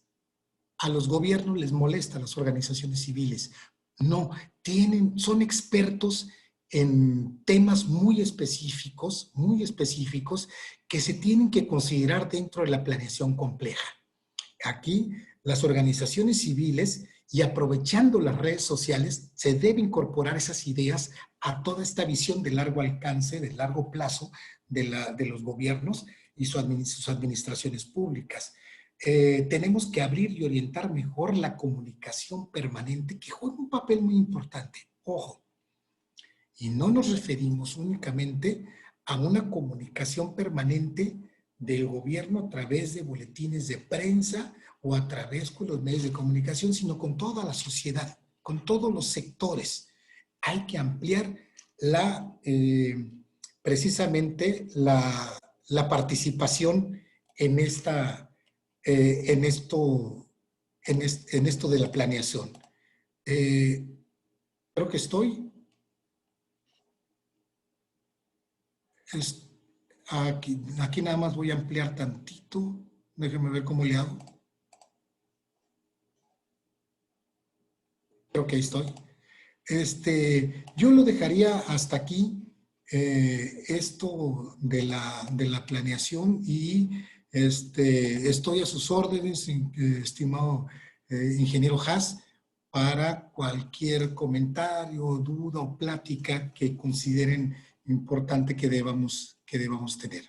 a los gobiernos les molestan las organizaciones civiles. No, son expertos en temas muy específicos que se tienen que considerar dentro de la planeación compleja. Aquí las organizaciones civiles y aprovechando las redes sociales se debe incorporar esas ideas a toda esta visión de largo alcance, de largo plazo de los gobiernos y sus administraciones públicas. Tenemos que abrir y orientar mejor la comunicación permanente que juega un papel muy importante. Ojo, y no nos referimos únicamente a una comunicación permanente del gobierno a través de boletines de prensa o a través con los medios de comunicación, sino con toda la sociedad, con todos los sectores. Hay que ampliar precisamente la participación en esto de la planeación. Creo que estoy. Aquí nada más voy a ampliar tantito. Déjenme ver cómo le hago. Creo que ahí estoy. Yo lo dejaría hasta aquí, esto de la planeación, y estoy a sus órdenes, estimado ingeniero Haas, para cualquier comentario, duda o plática que consideren importante que debamos tener.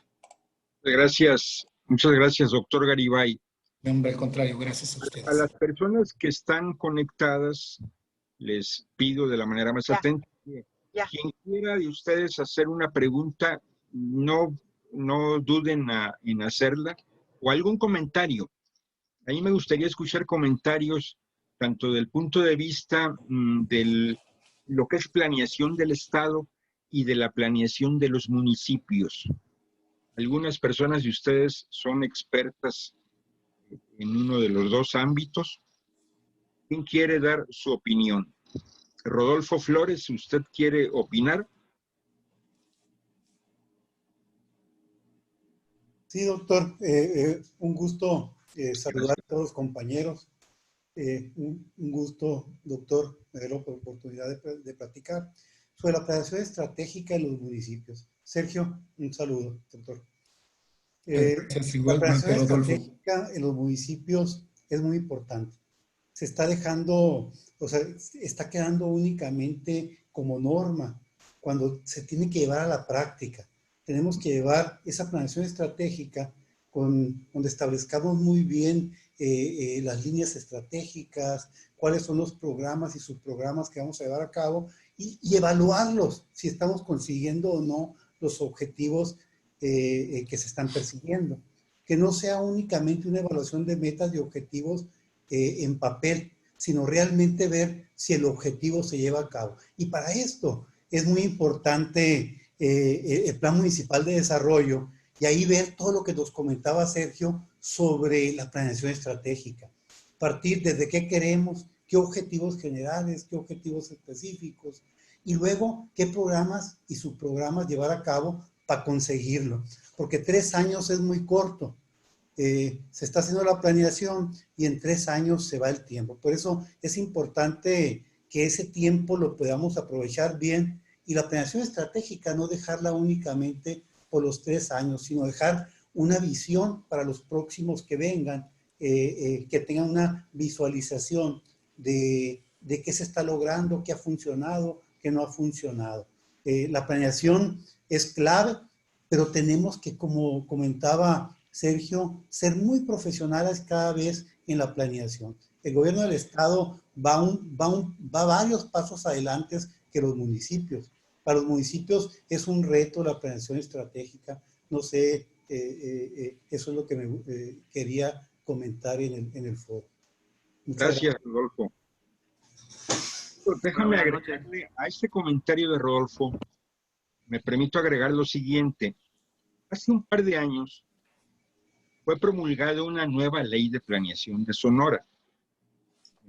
Muchas gracias, doctor Garibay. No, hombre, al contrario, gracias a ustedes. A las personas que están conectadas, les pido de la manera más atenta que quien quiera de ustedes hacer una pregunta, no duden en hacerla, o algún comentario. A mí me gustaría escuchar comentarios tanto del punto de vista de lo que es planeación del Estado y de la planeación de los municipios. Algunas personas de ustedes son expertas en uno de los dos ámbitos. ¿Quién quiere dar su opinión? Rodolfo Flores, ¿usted quiere opinar? Sí, doctor. Un gusto saludar a todos los compañeros. Un gusto, doctor, me dio la oportunidad de platicar sobre la planeación estratégica en los municipios. Sergio, un saludo, doctor. La planeación estratégica en los municipios es muy importante. Se está dejando, o sea, está quedando únicamente como norma cuando se tiene que llevar a la práctica. Tenemos que llevar esa planeación estratégica donde establezcamos muy bien las líneas estratégicas, cuáles son los programas y subprogramas que vamos a llevar a cabo y evaluarlos, si estamos consiguiendo o no los objetivos que se están persiguiendo. Que no sea únicamente una evaluación de metas y objetivos en papel, sino realmente ver si el objetivo se lleva a cabo. Y para esto es muy importante el Plan Municipal de Desarrollo, y ahí ver todo lo que nos comentaba Sergio sobre la planeación estratégica. Partir desde qué queremos, qué objetivos generales, qué objetivos específicos, y luego qué programas y subprogramas llevar a cabo para conseguirlo. Porque 3 años es muy corto. Se está haciendo la planeación y en 3 años se va el tiempo. Por eso es importante que ese tiempo lo podamos aprovechar bien, y la planeación estratégica no dejarla únicamente por los 3 años, sino dejar una visión para los próximos que vengan, que tengan una visualización de qué se está logrando, qué ha funcionado, qué no ha funcionado. La planeación es clave, pero tenemos que, como comentaba Sergio, ser muy profesionales cada vez en la planeación. El gobierno del estado va varios pasos adelante que los municipios. Para los municipios es un reto la planeación estratégica. No sé, eso es lo que me quería comentar en el foro. Muchas Gracias, Rodolfo. Déjame agregarle a este comentario de Rodolfo, me permito agregar lo siguiente. Hace un par de años fue promulgada una nueva ley de planeación de Sonora,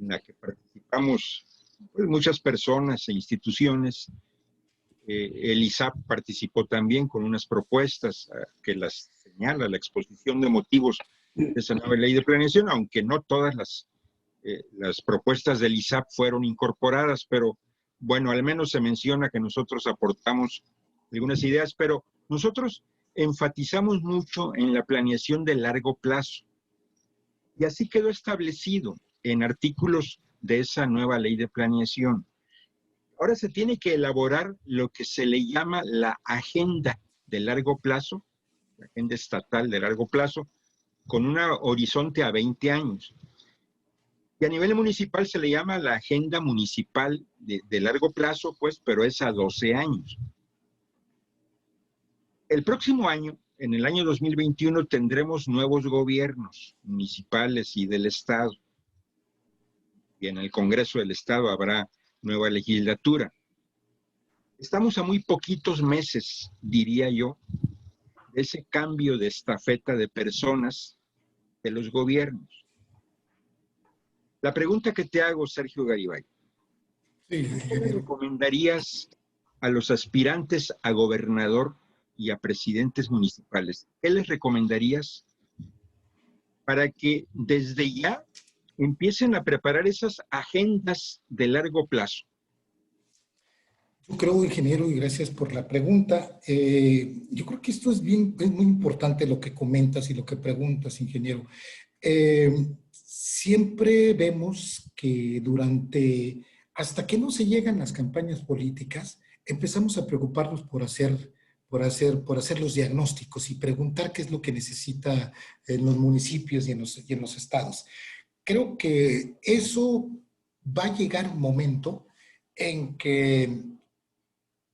en la que participamos pues, muchas personas e instituciones. El ISAP participó también con unas propuestas que las señala la exposición de motivos de esa nueva ley de planeación, aunque no todas las propuestas del ISAP fueron incorporadas, pero bueno, al menos se menciona que nosotros aportamos algunas ideas, pero nosotros enfatizamos mucho en la planeación de largo plazo. Y así quedó establecido en artículos de esa nueva ley de planeación. Ahora se tiene que elaborar lo que se le llama la agenda de largo plazo, la agenda estatal de largo plazo, con un horizonte a 20 años. Y a nivel municipal se le llama la agenda municipal de largo plazo, pues, pero es a 12 años. El próximo año, en el año 2021, tendremos nuevos gobiernos municipales y del Estado. Y en el Congreso del Estado habrá nueva legislatura. Estamos a muy poquitos meses, diría yo, de ese cambio de estafeta de personas de los gobiernos. La pregunta que te hago, Sergio Garibay, Sí, ¿qué le recomendarías a los aspirantes a gobernador y a presidentes municipales? ¿Qué les recomendarías para que desde ya empiecen a preparar esas agendas de largo plazo? yo creo, ingeniero, y gracias por la pregunta. Yo creo que esto es muy importante lo que comentas y lo que preguntas, ingeniero. Siempre vemos que hasta que no se llegan las campañas políticas, empezamos a preocuparnos por hacer los diagnósticos y preguntar qué es lo que necesita en los municipios y en los estados. Creo que eso va a llegar un momento en que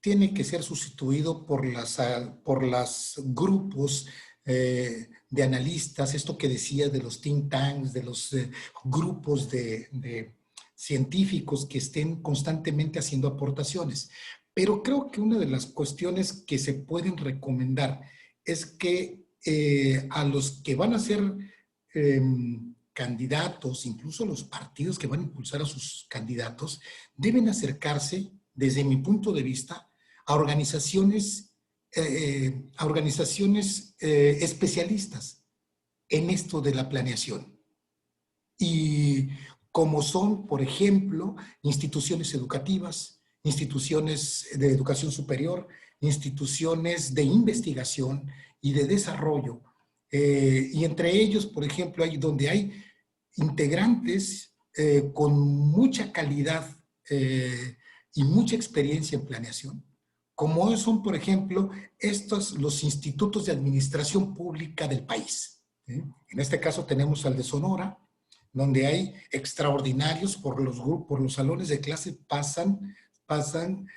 tiene que ser sustituido por las grupos de analistas, esto que decía de los think tanks, de los grupos de científicos que estén constantemente haciendo aportaciones. Pero creo que una de las cuestiones que se pueden recomendar es que a los que van a ser candidatos, incluso los partidos que van a impulsar a sus candidatos, deben acercarse, desde mi punto de vista, a organizaciones especialistas en esto de la planeación. Y como son, por ejemplo, instituciones educativas, instituciones de educación superior, instituciones de investigación y de desarrollo. Y entre ellos, por ejemplo, donde hay integrantes con mucha calidad y mucha experiencia en planeación, como son, por ejemplo, los institutos de administración pública del país. En este caso tenemos al de Sonora, donde hay extraordinarios por los salones de clase pasan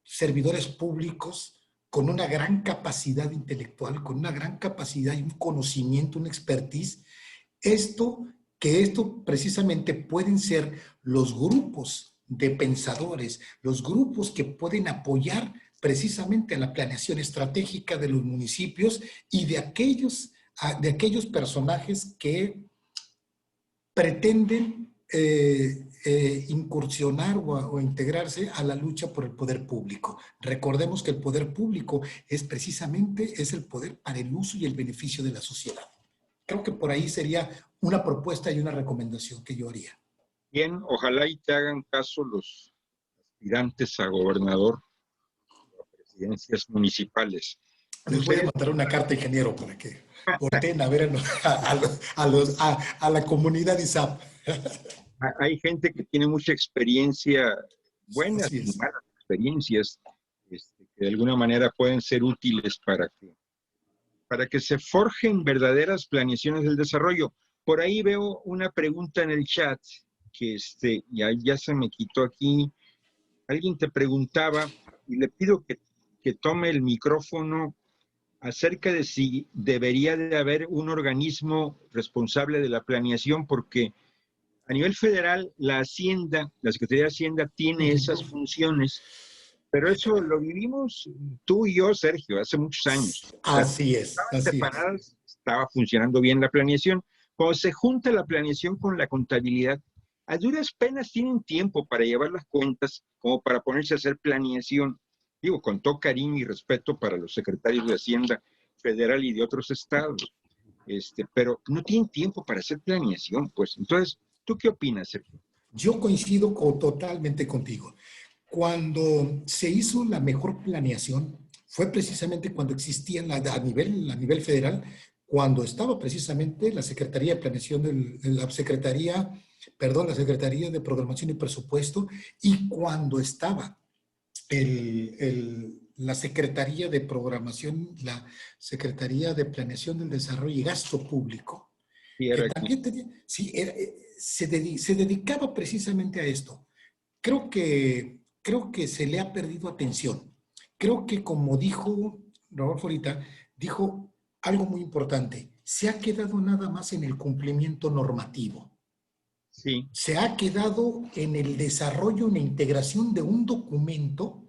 servidores públicos con una gran capacidad intelectual, con una gran capacidad y un conocimiento, una expertise. Esto precisamente pueden ser los grupos de pensadores, los grupos que pueden apoyar precisamente a la planeación estratégica de los municipios y de aquellos personajes que pretenden incursionar o integrarse a la lucha por el poder público. Recordemos que el poder público es el poder para el uso y el beneficio de la sociedad. Creo que por ahí sería una propuesta y una recomendación que yo haría. Bien, ojalá y te hagan caso los aspirantes a gobernador o a presidencias municipales. Les voy a mandar una carta, ingeniero, para que volteen a ver a la comunidad ISAP. Hay gente que tiene mucha experiencia, buenas y malas experiencias, que de alguna manera pueden ser útiles para que para que se forjen verdaderas planeaciones del desarrollo. Por ahí veo una pregunta en el chat que ya se me quitó aquí. Alguien te preguntaba, y le pido que tome el micrófono, acerca de si debería de haber un organismo responsable de la planeación, porque a nivel federal la Hacienda, la Secretaría de Hacienda tiene esas funciones, pero eso lo vivimos tú y yo, Sergio, hace muchos años. Así es, Estaban así es. separadas, estaba funcionando bien la planeación. Cuando se junta la planeación con la contabilidad, a duras penas tienen tiempo para llevar las cuentas como para ponerse a hacer planeación. Digo, con todo cariño y respeto para los secretarios de Hacienda federal y de otros estados, pero no tienen tiempo para hacer planeación, pues. Entonces, ¿tú qué opinas, Sergio? Yo coincido totalmente contigo. Cuando se hizo la mejor planeación fue precisamente cuando existía a nivel federal, cuando estaba precisamente la Secretaría de Planeación, la Secretaría de Programación y Presupuesto, y cuando estaba la Secretaría de Programación, la Secretaría de Planeación del Desarrollo y Gasto Público, Sí, que era aquí. también tenía, sí, se dedicaba precisamente a esto. Creo que se le ha perdido atención. Creo que, como dijo Rodolfo ahorita, dijo algo muy importante. Se ha quedado nada más en el cumplimiento normativo. Sí. Se ha quedado en el desarrollo, en la integración de un documento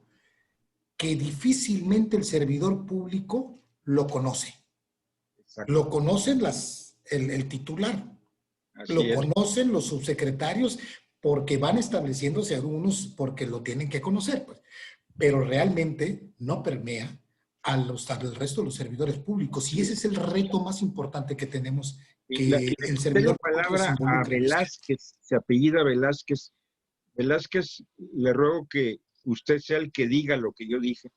que difícilmente el servidor público lo conoce. Exacto. Lo conocen el titular, Así lo es. conocen los subsecretarios porque van estableciéndose algunos porque lo tienen que conocer, pues. Pero realmente no permea al resto de los servidores públicos. Y ese es el reto más importante que tenemos, que Le el cedí la servidor público se palabra a involucre en esto. Velázquez, se apellida Velázquez. Velázquez, le ruego que usted sea el que diga lo que yo dije.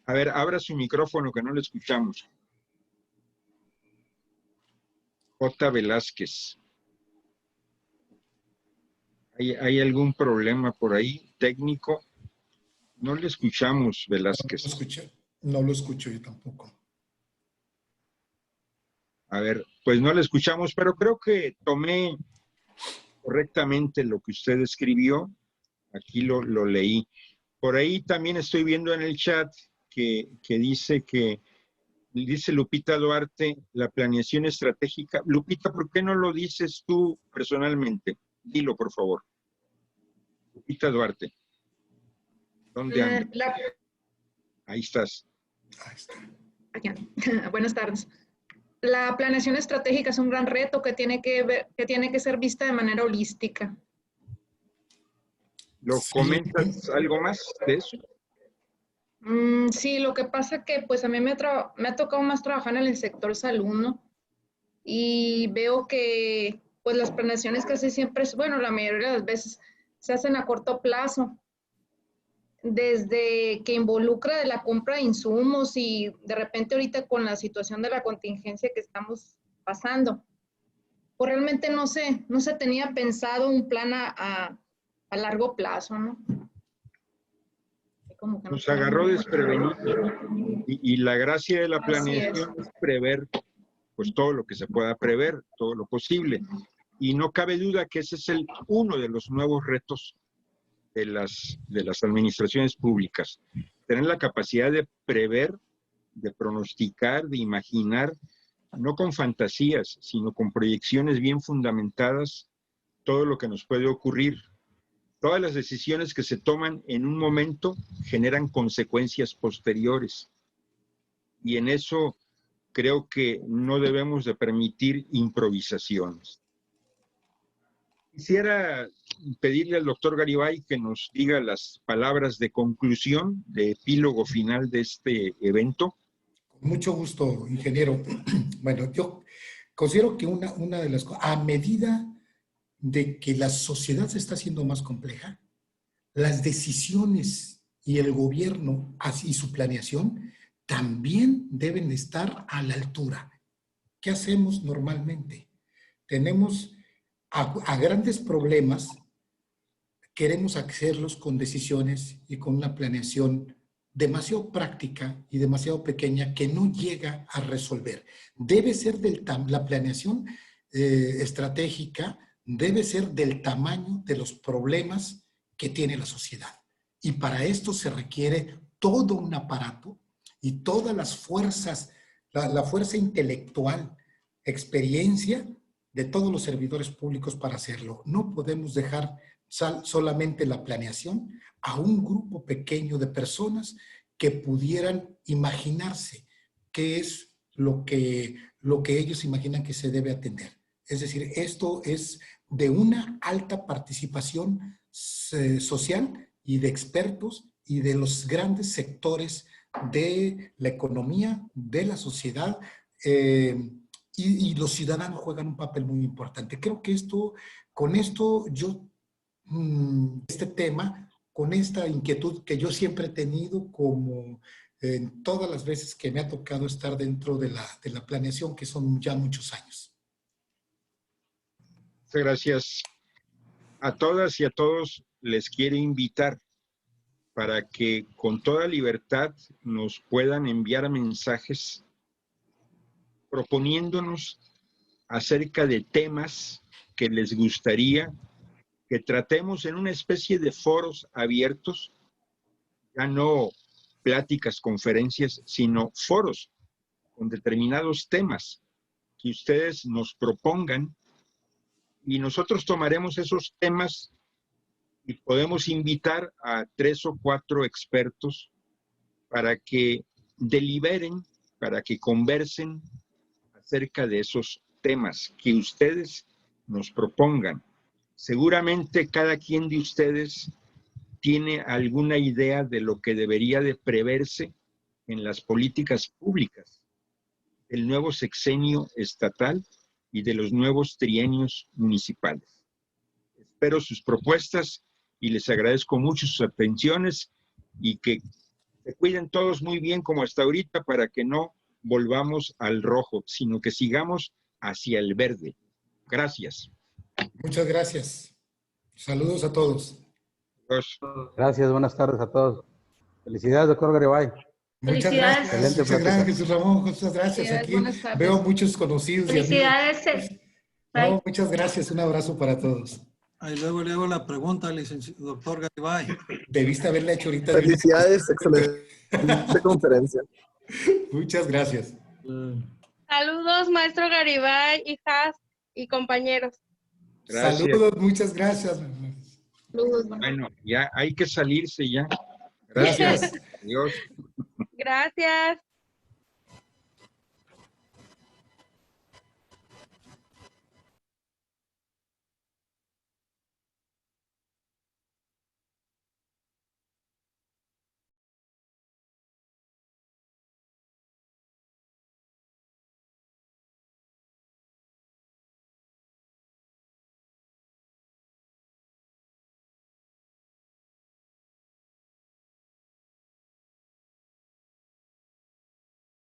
A ver, abra su micrófono que no le escuchamos. J. Velázquez. ¿Hay algún problema por ahí técnico? No le escuchamos, Velázquez. No lo escucho yo tampoco. A ver, pues no le escuchamos, pero creo que tomé correctamente lo que usted escribió. Aquí lo leí. Por ahí también estoy viendo en el chat que dice Lupita Duarte, la planeación estratégica. Lupita, ¿por qué no lo dices tú personalmente? Dilo, por favor. Lupita Duarte. ¿Dónde andas? Ahí estás. Buenas tardes. La planeación estratégica es un gran reto que tiene que ser vista de manera holística. ¿Lo comentas algo más de eso? Sí, lo que pasa que pues a mí me ha tocado más trabajar en el sector salud, ¿no? Y veo que pues las planeaciones casi siempre, bueno, la mayoría de las veces se hacen a corto plazo, desde que involucra de la compra de insumos y de repente ahorita con la situación de la contingencia que estamos pasando, pues realmente no se tenía pensado un plan a largo plazo, ¿no? Como que Nos agarró desprevenidos y la gracia de la planeación es prever pues todo lo que se pueda prever, todo lo posible. Y no cabe duda que ese es uno de los nuevos retos de las administraciones públicas. Tener la capacidad de prever, de pronosticar, de imaginar, no con fantasías, sino con proyecciones bien fundamentadas, todo lo que nos puede ocurrir. Todas las decisiones que se toman en un momento generan consecuencias posteriores. Y en eso creo que no debemos de permitir improvisaciones. Quisiera pedirle al doctor Garibay que nos diga las palabras de conclusión, de epílogo final de este evento. Con mucho gusto, ingeniero. Bueno, yo considero que una de las cosas, a medida de que la sociedad se está haciendo más compleja, las decisiones y el gobierno y su planeación también deben estar a la altura. ¿Qué hacemos normalmente? Tenemos a grandes problemas queremos hacerlos con decisiones y con una planeación demasiado práctica y demasiado pequeña que no llega a resolver. Debe ser la planeación estratégica, debe ser del tamaño de los problemas que tiene la sociedad. Y para esto se requiere todo un aparato y todas las fuerzas, la fuerza intelectual, experiencia de todos los servidores públicos para hacerlo. No podemos dejar solamente la planeación a un grupo pequeño de personas que pudieran imaginarse qué es lo que ellos imaginan que se debe atender. Es decir, esto es de una alta participación social y de expertos y de los grandes sectores de la economía, de la sociedad, y los ciudadanos juegan un papel muy importante. Creo que con esto yo, este tema, con esta inquietud que yo siempre he tenido, como en todas las veces que me ha tocado estar dentro de la planeación, que son ya muchos años. Muchas gracias. A todas y a todos les quiero invitar para que con toda libertad nos puedan enviar mensajes proponiéndonos acerca de temas que les gustaría que tratemos en una especie de foros abiertos, ya no pláticas, conferencias, sino foros con determinados temas que ustedes nos propongan y nosotros tomaremos esos temas y podemos invitar a 3 o 4 expertos para que deliberen, para que conversen acerca de esos temas que ustedes nos propongan. Seguramente cada quien de ustedes tiene alguna idea de lo que debería de preverse en las políticas públicas del nuevo sexenio estatal y de los nuevos trienios municipales. Espero sus propuestas y les agradezco mucho sus atenciones y que se cuiden todos muy bien como hasta ahorita para que no volvamos al rojo, sino que sigamos hacia el verde. Gracias. Muchas gracias. Saludos a todos. Adiós. Gracias, buenas tardes a todos. Felicidades, doctor Garibay. Muchas Felicidades. gracias. Muchas gracias, Jesús Ramón. Muchas gracias. Aquí Buenas tardes. veo muchos conocidos. Felicidades. Y amigos. No, muchas gracias. Un abrazo para todos. Ahí luego le hago la pregunta al doctor Garibay. Debiste haberle hecho ahorita. Felicidades, excelente conferencia. Muchas gracias. Saludos, maestro Garibay, hijas y compañeros. Gracias. Saludos, muchas gracias. Saludos. Bueno, ya hay que salirse ya. Gracias. Adiós. Gracias.